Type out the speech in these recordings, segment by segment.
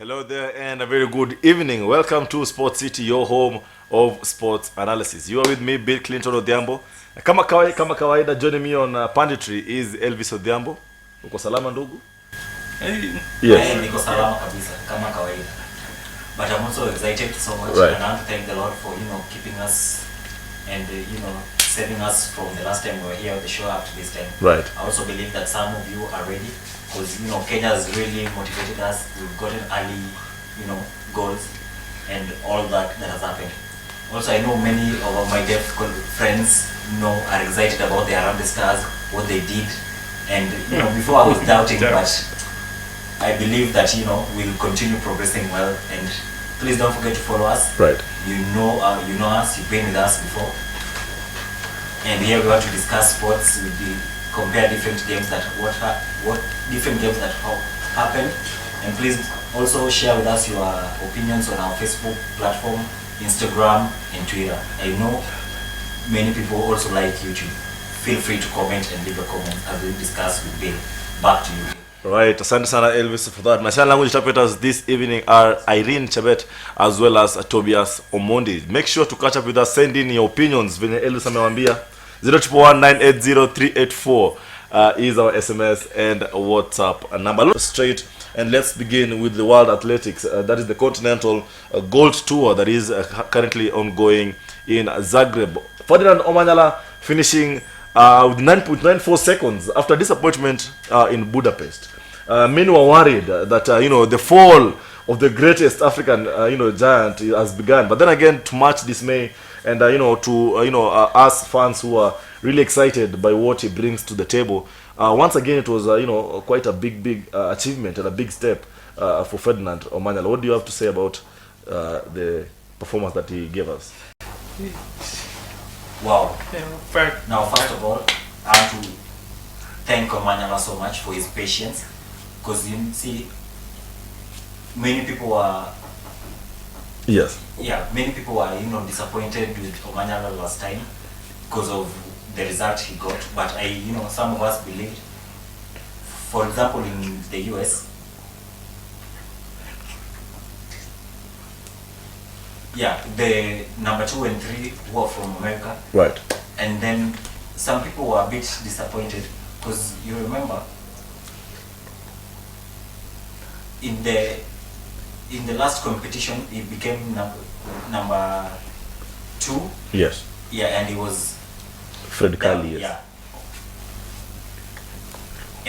Hello there and a very good evening. Welcome to Sports City, your home of sports analysis. You are with me, Bill Clinton Odhiambo. Kama kawaida, joining me on Panditry is Elvis Odhiambo. Uko salama ndugu? Yes. Niko salama kabisa kama kawaida. But I'm also excited so much, right. And I want to thank the Lord for keeping us and saving us from the last time we were here at the show up to this time. Right. I also believe that some of you are ready because Kenya has really motivated us. We've gotten early goals and all that has happened. Also, I know many of my deaf friends are excited about the Harambee Stars, what they did, and before I was doubting, but I believe that we'll continue progressing well. And please don't forget to follow us. Right. You know us. You've been with us before. And here we want to discuss sports. We compare different games that what different games that happened. And please also share with us your opinions on our Facebook platform, Instagram, and Twitter. I know many people also like YouTube. Feel free to comment and leave a comment as we discuss with Bill. Back to you. Right, asante sana Elvis for that. My sign language interpreters this evening are Irene Chabet as well as Tobias Omondi. Make sure to catch up with us. Send in your opinions. Venye Elvis amewambia 011980384 is our SMS and WhatsApp number. Let's straight and let's begin with the World Athletics. That is the Continental Gold Tour that is currently ongoing in Zagreb. Ferdinand Omanyala finishing with 9.94 seconds after disappointment in Budapest. Many were worried that the fall of the greatest African giant has begun. But then again, to much dismay and us fans who are really excited by what he brings to the table, once again it was quite a big achievement and a big step for Ferdinand Omanyala. What do you have to say about the performance that he gave us? Wow. Now, first of all, I have to thank Omanyala so much for his patience, because you see, many people are many people are disappointed with Omanyala last time because of the result he got. But some of us believed. For example, in the US, the number 2 and 3 were from America. Right. And then some people were a bit disappointed because you remember in the last competition he became number 2. Yes. Yeah, and he was Fred Kali. Yes. Yeah.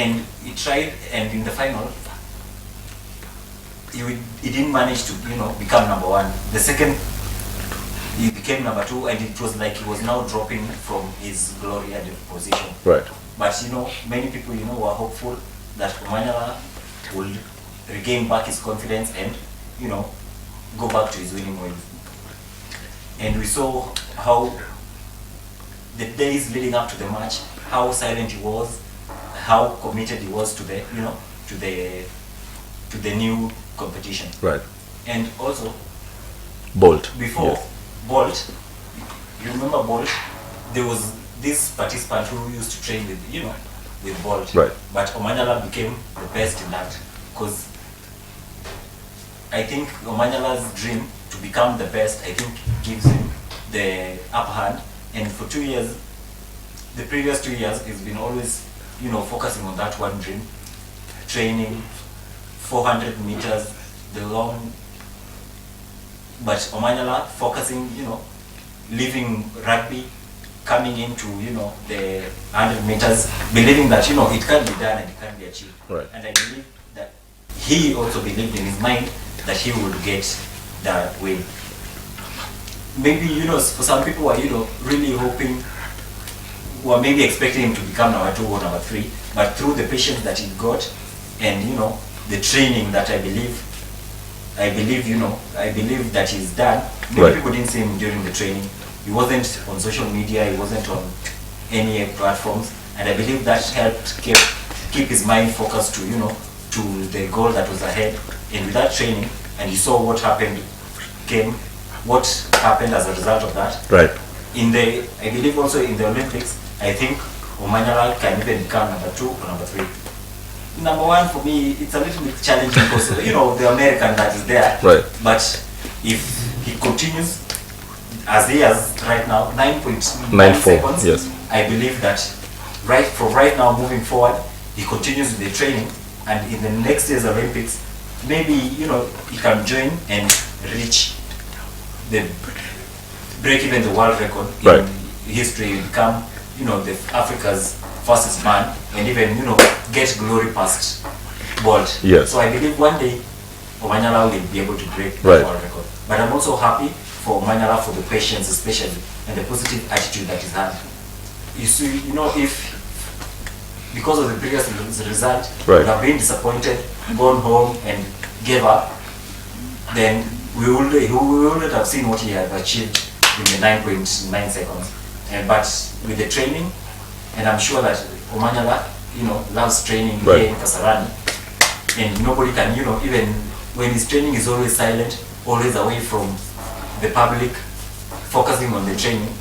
And he tried, and in the final he didn't manage to become number 1. The second he became number 2, and it was like he was now dropping from his glory and position. Right. But many people were hopeful that Omanyala would regain back his confidence and go back to his winning ways. And we saw how the days leading up to the match, how silent he was, how committed he was to the to the new competition. Right. And also Bolt. Before Bolt, you remember Bolt? There was this participant who used to train with Bolt. Right. But Omanyala became the best in that, because I think Omanyala's dream to become the best, I think, gives him the upper hand. And for 2 years, the previous 2 years, he's been always focusing on that one dream, training 400 meters, the long. But Omanyala focusing, leaving rugby, coming into the 100 meters, believing that it can be done and it can be achieved. Right. And I believe that he also believed in his mind that he would get that win. Maybe for some people were really hoping, were maybe expecting him to become number 2 or number 3, but through the patience that he got and the training that I believe that he's done. Many Right. people didn't see him during the training. He wasn't on social media, he wasn't on any platforms, and I believe that helped keep his mind focused to the goal that was ahead. And with that training, and you saw what happened as a result of that. Right. I believe also in the Olympics, I think Omanyala can even become number 2 or number 3. number one for me, it's a little bit challenging because you know the American that is there. Right. But if he continues as he has right now, 9.9 9.4, seconds, yes. I believe that from right now moving forward, he continues with the training, and in the next year's Olympics, maybe you know he can join and reach the break even the world record Right. in history, become you know the Africa's fastest man, and even you know get glory past Bolt. Yes. So I believe one day Omanyala will be able to break Right. the world record. But I'm also happy for Omanyala for the patience, especially, and the positive attitude that he's had. You see, you know, if because of the previous result, Right. would have been disappointed, gone home and gave up, then we wouldn't have seen what he had achieved in the 9.9 seconds. But with the training, and I'm sure that Omanyala, you know, loves training Right. here in Kasarani, and nobody can, you know, even when he's training, he's always silent, always away from the public, focusing on the training,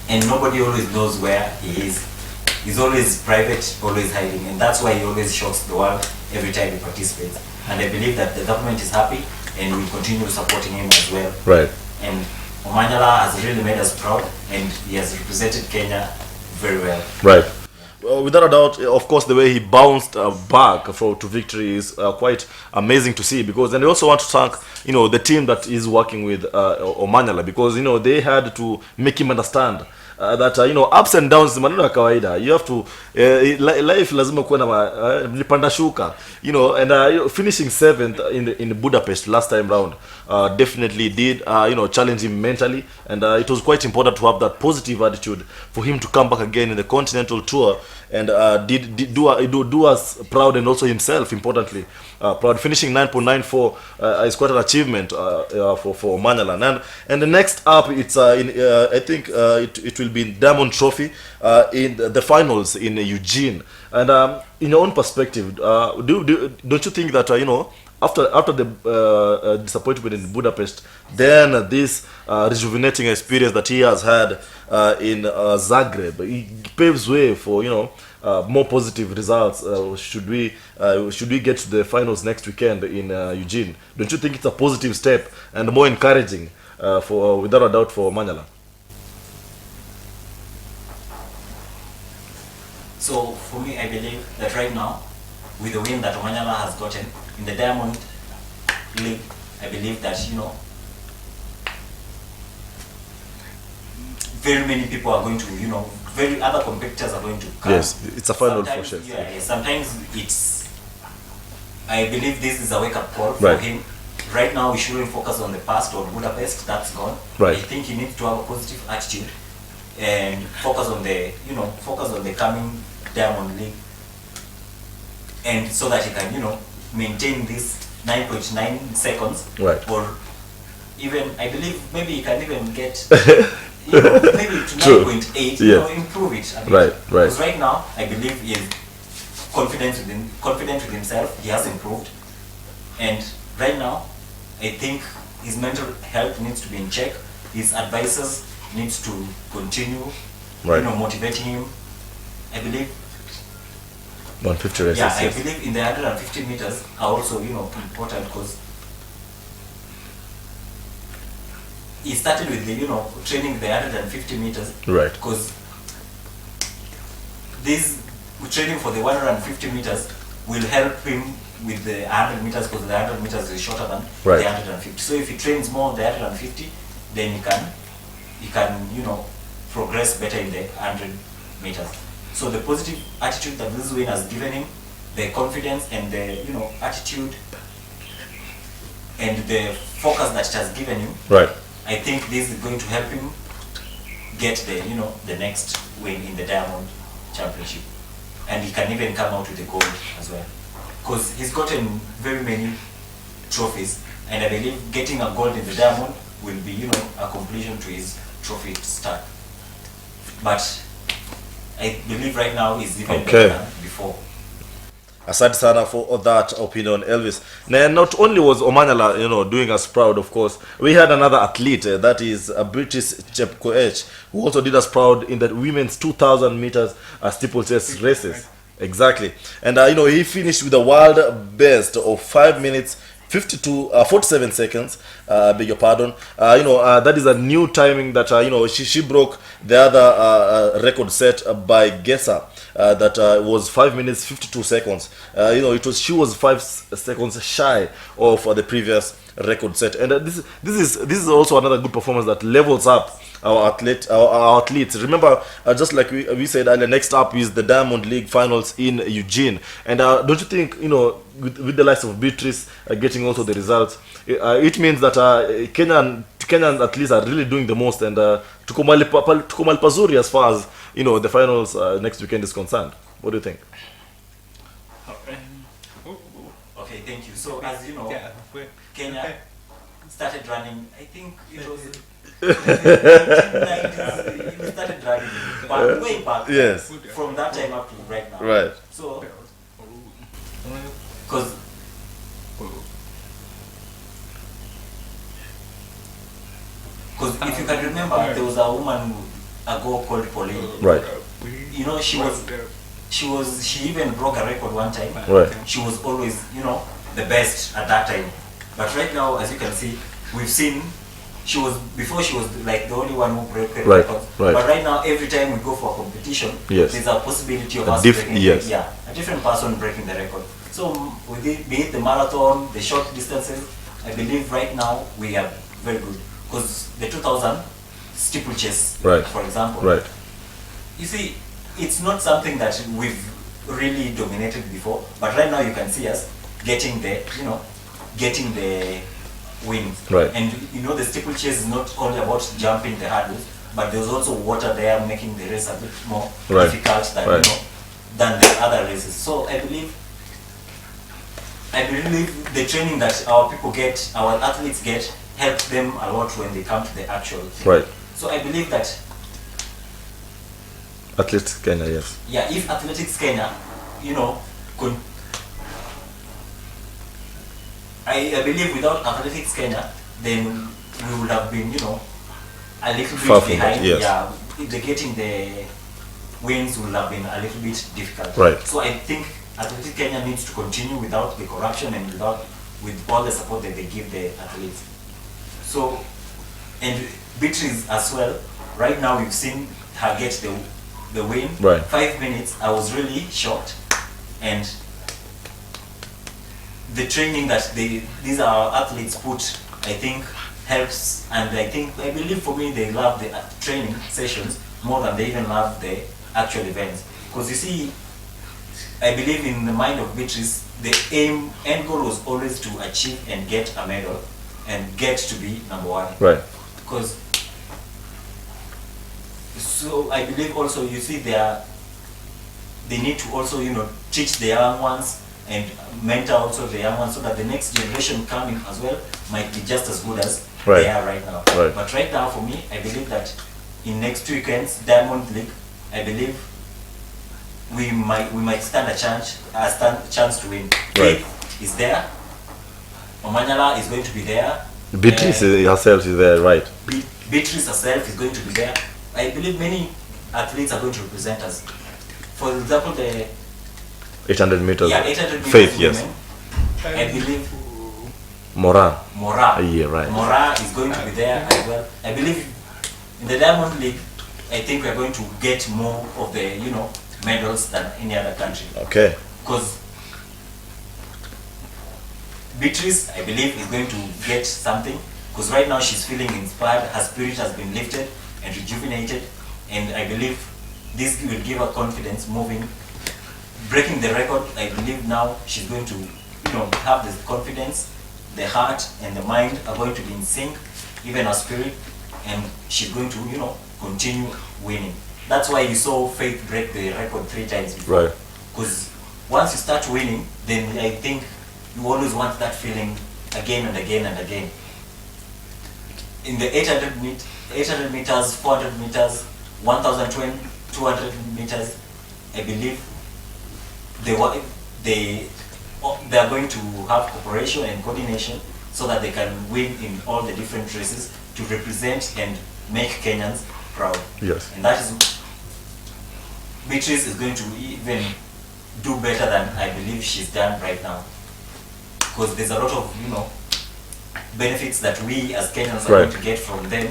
and nobody always knows where he is. He's always private, always hiding, and that's why he always shocks the world every time he participates. And I believe that the government is happy and will continue supporting him as well. Right. And Omanyala has really made us proud, and he has represented Kenya very well. Right. Without a doubt, of course, the way he bounced back to victory is quite amazing to see. Because, and I also want to thank, you know, the team that is working with Omanyala, because, you know, they had to make him understand that you know, ups and downs maneno ya kawaida. You have to life lazima kuwa na nipanda shuka, you know, and finishing 7th in Budapest last time round definitely did you know, challenge him mentally, and it was quite important to have that positive attitude for him to come back again in the continental tour, and do us proud, and also himself importantly proud. Finishing 9.94 is quite an achievement for Omanyala. And the next up, it's I think it will be in Diamond Trophy in the finals in Eugene. And in your own perspective, don't you think that you know, after the disappointment in Budapest, then this rejuvenating experience that he has had in Zagreb, it paves way for, you know, more positive results should we get to the finals next weekend in Eugene? Don't you think it's a positive step and more encouraging for without a doubt for Omanyala? So for me, I believe that right now, with the win that Omanyala has gotten in the Diamond League, I believe that, you know, very many people are going to, you know, very other competitors are going to come. Yes, it's a final for Sometimes, sure. yeah, sometimes it's, I believe this is a wake-up call Right. for him. Right now, we shouldn't focus on the past or Budapest, that's gone. Right. I think he needs to have a positive attitude and focus on the, you know, focus on the coming Diamond League, and so that he can, you know, maintain this 9.9 seconds, Right. or even, I believe maybe he can even get you know, maybe to True. 9.8, Yeah. you know, improve it a bit. Right, right. Because right now, I believe he is confident with himself. He has improved, and right now, I think his mental health needs to be in check. His advisors needs to continue, Right. you know, motivating him. I believe. 150 races. Yeah, I yes. believe in the 150 meters are also, you know, important, because he started with the, you know, training the 150 meters. Right. Because this training for the 150 meters will help him with the 100 meters, because the 100 meters is shorter than Right. the 150. So if he trains more on the 150, then he can, you know, progress better in the 100 meters. So the positive attitude that this win has given him, the confidence and the, you know, attitude and the focus that it has given him, Right. I think this is going to help him get the, you know, the next win in the Diamond Championship, and he can even come out with the gold as well, because he's gotten very many trophies, and I believe getting a gold in the Diamond will be, you know, a completion to his trophy stack. But I believe right now he's even Okay. better than before. Aside sana for that opinion, Elvis. Now, not only was Omanyala, you know, doing us proud, of course, we had another athlete, that is a British Chepkoech, who also did us proud in the women's 2,000 meters steeplechase races. Exactly. And he finished with a world best of 5 minutes 47 seconds. Beg your pardon. That is a new timing that she broke the other record set by Gessa. That was 5 minutes 52 seconds. She was 5 seconds shy of the previous record set, and this is also another good performance that levels up our athletes. Remember, just like we said earlier, next up is the Diamond League finals in Eugene, and don't you think with the likes of Beatrice getting also the results, it means that Kenyan athletes are really doing the most, and tukumali pazuri as far as the finals next weekend is concerned. What do you think? Okay, thank you. So as you know, Kenya started running, I think it was 1990s, it started running back, way back. Yes. From that time up to right now. Right. So, because if you can remember, there was a woman ago called Pauline. Right. She even broke a record one time. Right. She was always, the best at that time. But right now, as you can see, we've seen she was like the only one who broke the Right, record. right. But right now, every time we go for a competition, Yes. there's a possibility of A us breaking yes. a different person breaking the record. So with it, be it the marathon, the short distances, I believe right now we are very good. Because the 2000 steeplechase, Right. for example, Right. you see, it's not something that we've really dominated before, but right now you can see us getting the wins. Right. And the steeplechase is not only about jumping the hurdles, but there's also water there making the race a bit more Right. difficult than Right. than the other races. So I believe the training that our athletes get, helps them a lot when they come to the actual thing. Right. So I believe that Athletics Kenya, yes. yeah, if Athletics Kenya, could, I believe without Athletics Kenya, then we would have been, a little Far bit from behind. that, yes. Yeah, getting the wins would have been a little bit difficult. Right. So I think Athletics Kenya needs to continue without the corruption and with all the support that they give the athletes. So, and Beatrice as well, right now we've seen her get the win. Right. 5 minutes, I was really shocked. And the training that these are athletes put, I think helps, and I believe for me they love the training sessions more than they even love the actual events. Because you see, I believe in the mind of Beatrice, the end goal was always to achieve and get a medal and get to be number one. Right. Because, so I believe also, you see, they need to also, teach the young ones and mentor also the young ones so that the next generation coming as well might be just as good as Right. they are right now. Right. But right now, for me, I believe that in next weekend's Diamond League, I believe we might stand a chance to win. Right. Faith is there. Omanyala is going to be there. Beatrice herself is there, right? Beatrice herself is going to be there. I believe many athletes are going to represent us. For example, the 800 meters. 800 meters Faith, women, yes. I believe Moran. Mora. Yeah, right. Mora is going to be there as well. I believe in the Diamond League, I think we are going to get more of the medals than any other country. Okay. Because Beatrice, I believe, is going to get something. Because right now she's feeling inspired. Her spirit has been lifted and rejuvenated, and I believe this will give her confidence moving. Breaking the record, I believe now she's going to, have the confidence, the heart and the mind are going to be in sync, even her spirit, and she's going to, continue winning. That's why you saw Faith break the record 3 times before. Right. Because once you start winning, then I think you always want that feeling again and again and again. In the 800 meters, 400 meters, 1,200 meters, I believe they are going to have cooperation and coordination so that they can win in all the different races to represent and make Kenyans proud. Yes. And that is, Beatrice is going to even do better than I believe she's done right now. Because there's a lot of, benefits that we as Kenyans are going to get from them,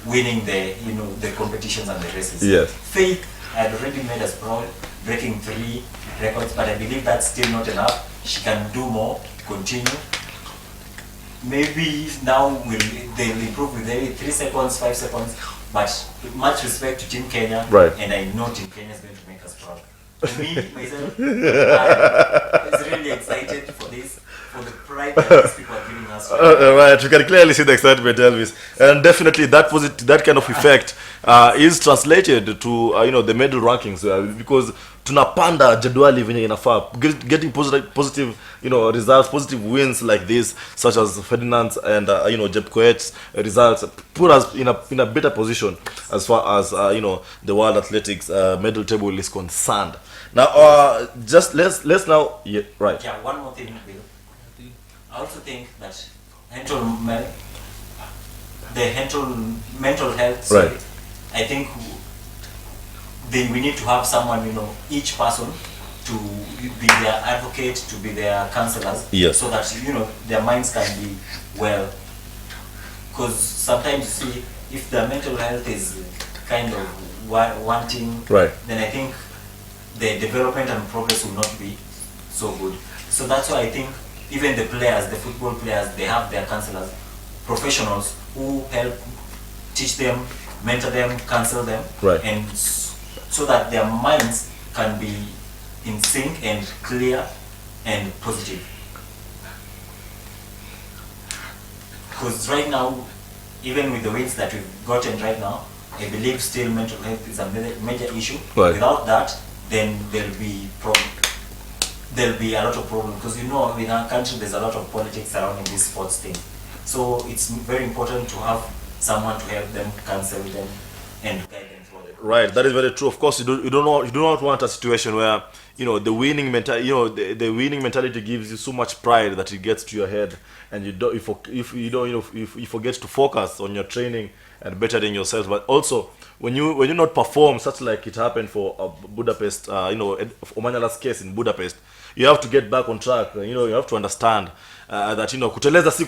winning the, the competitions and the races. Yes. Faith had already made us proud, breaking 3 records, but I believe that's still not enough. She can do more, continue. Maybe now they'll improve with maybe 3 seconds, 5 seconds, but much respect to Team Kenya, and I know Team Kenya is going to make us proud. Me, myself, I'm really excited for this, for the pride that these people are giving us. Right, you can clearly see the excitement, Elvis, and definitely that kind of effect is translated to the medal rankings, because tunapanda jedwali venye inafaa, getting positive results, positive wins like this, such as Ferdinand's and Jepkoet's results, put us in a better position as far as the world athletics medal table is concerned. Now, just let's now right. Yeah, one more thing, Bill. I also think that mental health. Sorry, right. I think we need to have someone, each person to be their advocate, to be their counselors, yes, so that their minds can be well. Because sometimes you see, if their mental health is kind of wanting, right, then I think the development and progress will not be so good. So that's why I think even the players, the football players, they have their counselors, professionals who help teach them, mentor them, counsel them, right, and so that their minds can be in sync and clear and positive. Because right now, even with the wins that we've gotten right now, I believe still mental health is a major issue. Right. Without that, then there'll be a lot of problems, because in our country there's a lot of politics surrounding this sports thing. So it's very important to have someone to help them, counsel them, and guide them through it. Right, that is very true. Of course, you do not want a situation where the winning mentality, the winning mentality gives you so much pride that it gets to your head, and you forget to focus on your training and bettering yourself. But also, when you not perform, such like it happened for Budapest, Omanyala's case in Budapest, you have to get back on track. You have to understand that kuteleza si